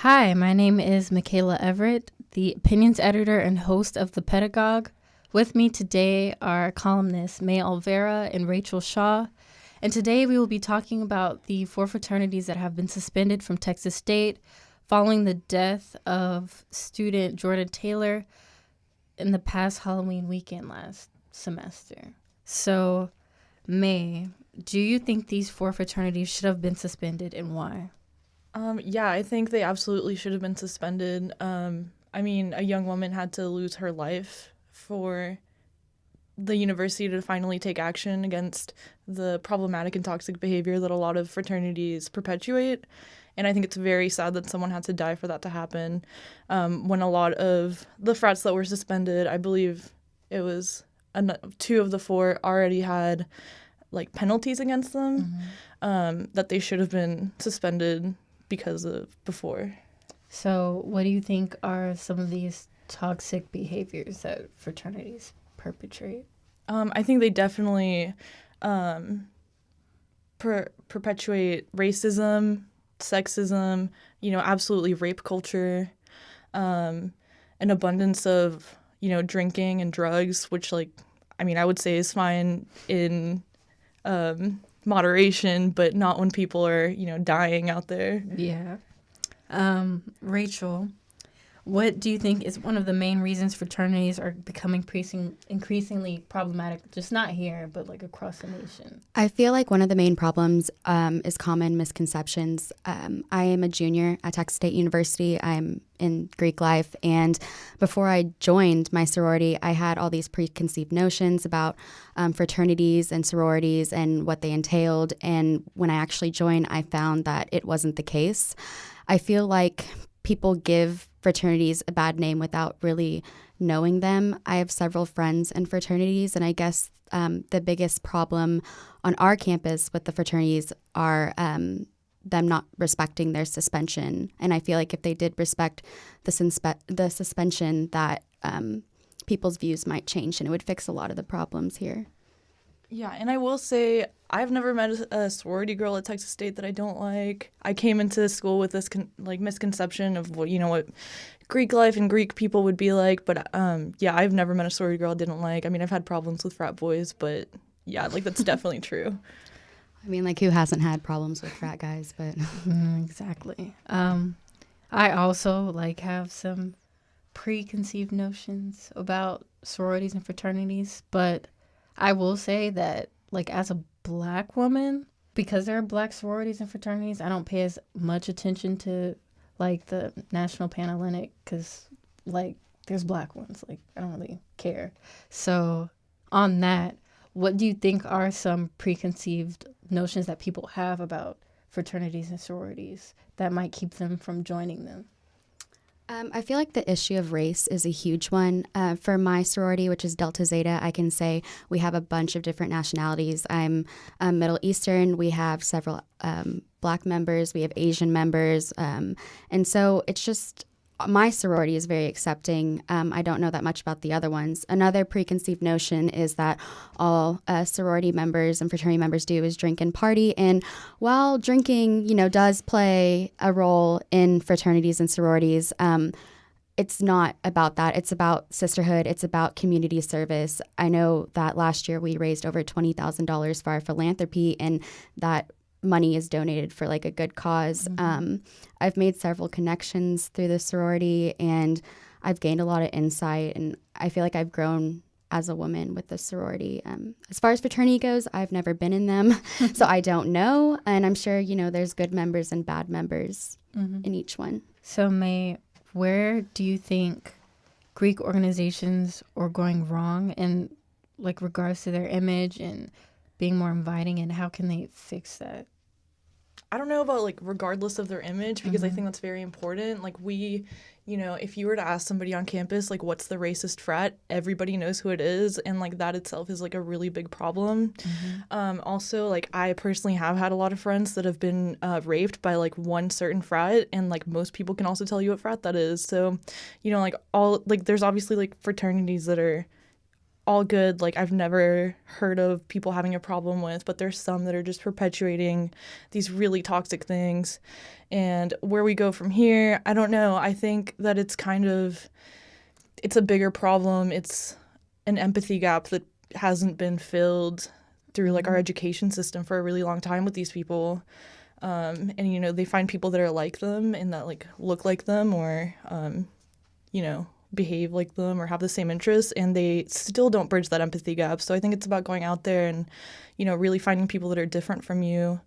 Hi, my name is Michaela Everett, the opinions editor and host of the Pedagog. With me today are columnists May Alvera and Rachel Shaw. And today we will be talking about the four fraternities that have been suspended from Texas State following the death of student Jordan Taylor in the past Halloween weekend last semester. So, May, do you think these four fraternities should have been suspended and why? Yeah, I think they absolutely should have been suspended. A young woman had to lose her life for the university to finally take action against the problematic and toxic behavior that a lot of fraternities perpetuate. And I think it's very sad that someone had to die for that to happen. When a lot of the frats that were suspended, I believe it was two of the four already had like penalties against them that they should have been suspended because of before. So, what do you think are some of these toxic behaviors that fraternities perpetrate? I think they definitely perpetuate racism, sexism, absolutely rape culture, an abundance of, drinking and drugs, which, I would say is fine in moderation, but not when people are, dying out there. Yeah. Rachel, what do you think is one of the main reasons fraternities are becoming increasingly problematic, just not here, but like across the nation? I feel like one of the main problems is common misconceptions. I am a junior at Texas State University. I'm in Greek life. And before I joined my sorority, I had all these preconceived notions about fraternities and sororities and what they entailed. And when I actually joined, I found that it wasn't the case. I feel like people give fraternities a bad name without really knowing them. I have several friends in fraternities, and I guess the biggest problem on our campus with the fraternities are them not respecting their suspension. And I feel like if they did respect the suspension, that people's views might change, and it would fix a lot of the problems here. Yeah, and I will say I've never met a sorority girl at Texas State that I don't like. I came into school with this misconception of what Greek life and Greek people would be like, but I've never met a sorority girl I didn't like. I mean, I've had problems with frat boys, but yeah, that's definitely true. I mean, who hasn't had problems with frat guys, but Exactly. I also have some preconceived notions about sororities and fraternities, but I will say that, as a black woman, because there are black sororities and fraternities, I don't pay as much attention to, the National Panhellenic because, there's black ones. I don't really care. So, on that, what do you think are some preconceived notions that people have about fraternities and sororities that might keep them from joining them? I feel like the issue of race is a huge one. For my sorority, which is Delta Zeta, I can say we have a bunch of different nationalities. I'm Middle Eastern. We have several Black members. We have Asian members. And so it's just my sorority is very accepting. I don't know that much about the other ones. Another preconceived notion is that all sorority members and fraternity members do is drink and party. And while drinking, does play a role in fraternities and sororities, it's not about that. It's about sisterhood. It's about community service. I know that last year we raised over $20,000 for our philanthropy, and that money is donated for a good cause. Mm-hmm. I've made several connections through the sorority, and I've gained a lot of insight, and I feel like I've grown as a woman with the sorority. As far as fraternity goes, I've never been in them, so I don't know, and I'm sure there's good members and bad members in each one. So May, where do you think Greek organizations are going wrong in regards to their image and being more inviting, and how can they fix that? I don't know about regardless of their image, because I think that's very important. If you were to ask somebody on campus what's the racist frat, everybody knows who it is, and that itself is a really big problem. Also, I personally have had a lot of friends that have been raped by one certain frat, and most people can also tell you what frat that is. So there's obviously fraternities that are all good. Like, I've never heard of people having a problem with, but there's some that are just perpetuating these really toxic things. And where we go from here, I don't know. I think that it's a bigger problem. It's an empathy gap that hasn't been filled through like our education system for a really long time with these people. And, you know, they find people that are like them and that like look like them or, you know, behave like them or have the same interests, and they still don't bridge that empathy gap. So I think it's about going out there and, you know, really finding people that are different from you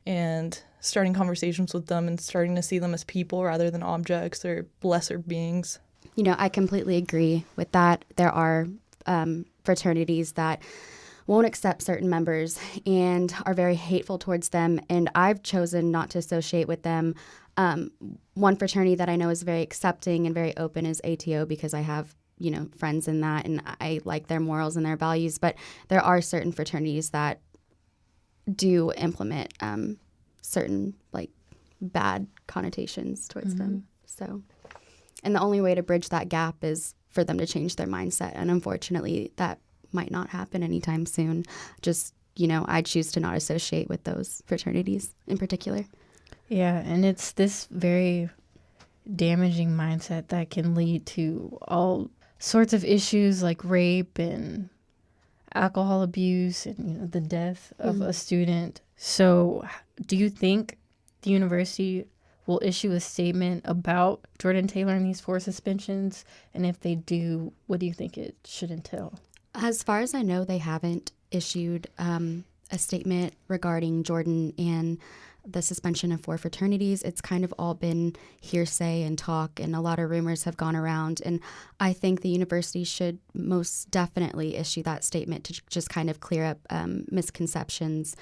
and starting conversations with them and starting to see them as people rather than objects or lesser beings. You know, I completely agree with that. There are fraternities that won't accept certain members and are very hateful towards them, and I've chosen not to associate with them. One fraternity that I know is very accepting and very open is ATO, because I have, you know, friends in that and I like their morals and their values. But there are certain fraternities that do implement certain like bad connotations towards them. So, and the only way to bridge that gap is for them to change their mindset. And unfortunately, that might not happen anytime soon. Just, you know, I choose to not associate with those fraternities in particular. Yeah, and it's this very damaging mindset that can lead to all sorts of issues like rape and alcohol abuse and, you know, the death of a student. So do you think the university will issue a statement about Jordan Taylor and these 4 suspensions? And if they do, what do you think it should entail? As far as I know, they haven't issued a statement regarding Jordan and the suspension of 4 fraternities. It's kind of all been hearsay and talk, and a lot of rumors have gone around. And I think the university should most definitely issue that statement to just kind of clear up misconceptions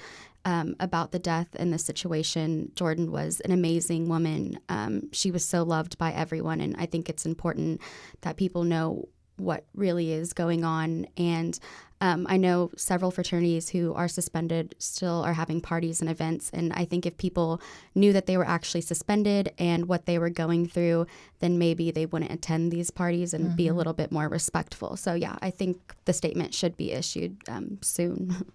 about the death and the situation. Jordan was an amazing woman. She was so loved by everyone, and I think it's important that people know what really is going on. And I know several fraternities who are suspended still are having parties and events. And I think if people knew that they were actually suspended and what they were going through, then maybe they wouldn't attend these parties and be a little bit more respectful. So yeah, I think the statement should be issued soon.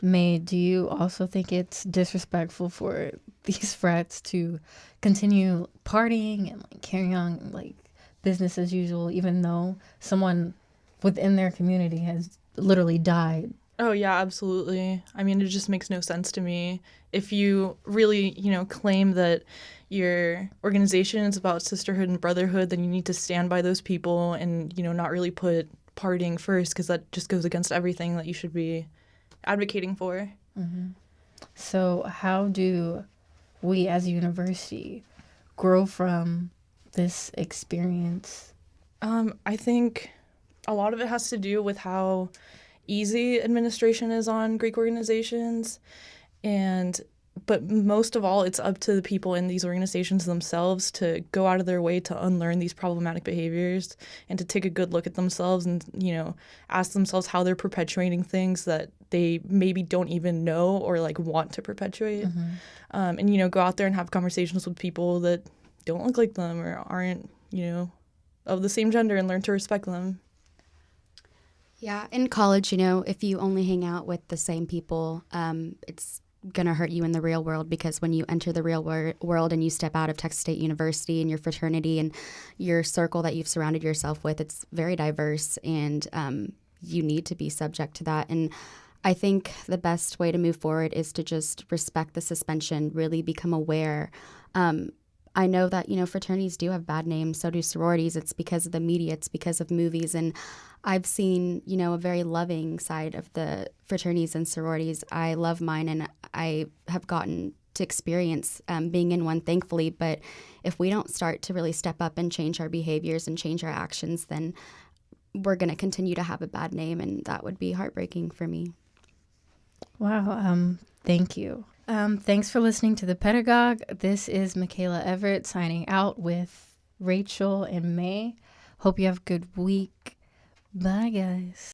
May, do you also think it's disrespectful for these frats to continue partying and like carrying on like business as usual, even though someone within their community has literally died? Oh, yeah, absolutely. I mean, it just makes no sense to me. If you really, you know, claim that your organization is about sisterhood and brotherhood, then you need to stand by those people and, you know, not really put partying first, because that just goes against everything that you should be advocating for. So how do we as a university grow from this experience? I think a lot of it has to do with how easy administration is on Greek organizations, but most of all, it's up to the people in these organizations themselves to go out of their way to unlearn these problematic behaviors and to take a good look at themselves and, you know, ask themselves how they're perpetuating things that they maybe don't even know or like want to perpetuate. And, you know, go out there and have conversations with people that don't look like them or aren't, you know, of the same gender, and learn to respect them. Yeah, in college, you know, if you only hang out with the same people, it's going to hurt you in the real world, because when you enter the real world and you step out of Texas State University and your fraternity and your circle that you've surrounded yourself with, it's very diverse, and you need to be subject to that. And I think the best way to move forward is to just respect the suspension, really become aware. I know that, you know, fraternities do have bad names, so do sororities. It's because of the media, it's because of movies. And I've seen, you know, a very loving side of the fraternities and sororities. I love mine, and I have gotten to experience being in one, thankfully. But if we don't start to really step up and change our behaviors and change our actions, then we're going to continue to have a bad name, and that would be heartbreaking for me. Wow. Thank you. Thanks for listening to The Pedagog. This is Michaela Everett signing out with Rachel and May. Hope you have a good week. Bye, guys.